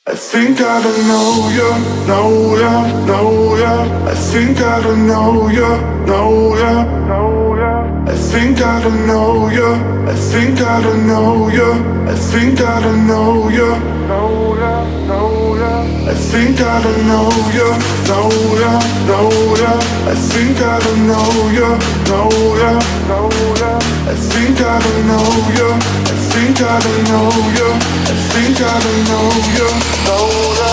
I think I don't know you, know ya, know ya. I think I don't know you, know ya, know ya. I think I don't know you, I think I don't know you, I think I don't know you, know ya, know ya. I think I don't know you, know ya, know ya. I think I don't know you, know ya, know ya. I think I don't know you, I think I don't know you, I think I don't know you, know ya.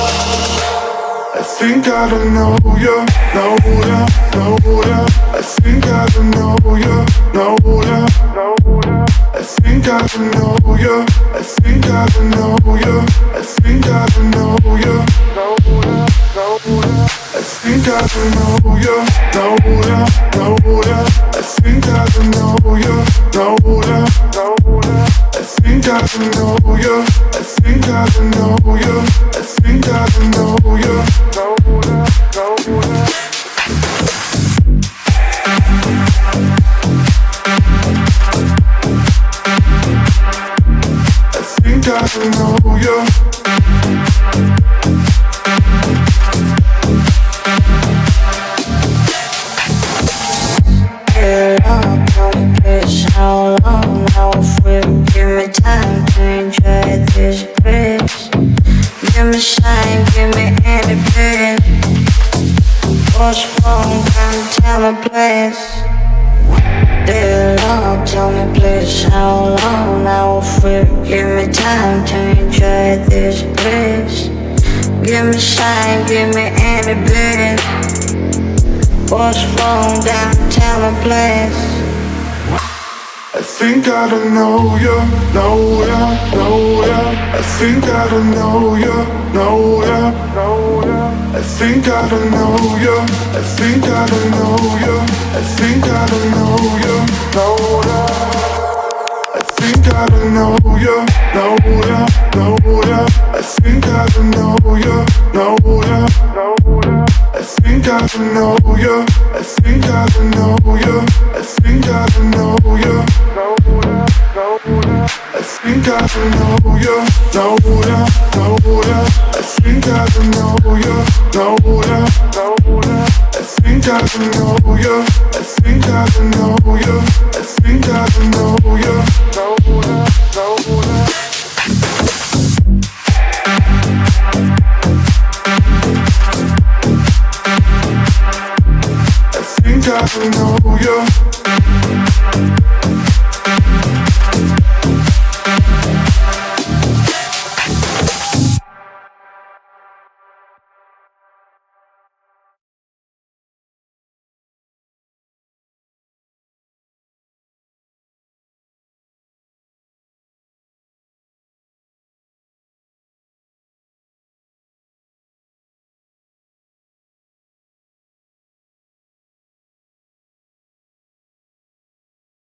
I think I don't know you, know ya, know ya. I think I don't know you, know ya, know ya. I think I don't know you, I think I don't know you, I think I don't know you, know ya, know ya. I think I don't know you, know ya, know ya. I think I don't know you, know ya, know ya. I think I don't know you, I think I don't know you, I think I don't know you, know ya, know ya. I think I don't know you. How long now free? Give me time to enjoy this grace. Give me shine, give me any bit. What's wrong? Can't tell me please. Dear Lord, tell me please. How long now free? Give me time to enjoy this grace. Give me shine, give me any bit. What's wrong? Can't tell me please. I think I don't know you, know ya, know ya. I think I don't know you, know ya, know ya. I think I don't know you, I think I don't know you, I think I don't know you, know ya. I think I don't know you, know ya, know ya. I think I don't know you, know ya, know ya. I think I don't know you, I think I don't know you, I think I don't know you, know ya, know ya. I think I don't know you, know ya, know ya. I think I don't know you, know ya, know ya. I think I don't know you, I think I don't know you, I think I don't know you, know ya, know ya. I think I don't know you.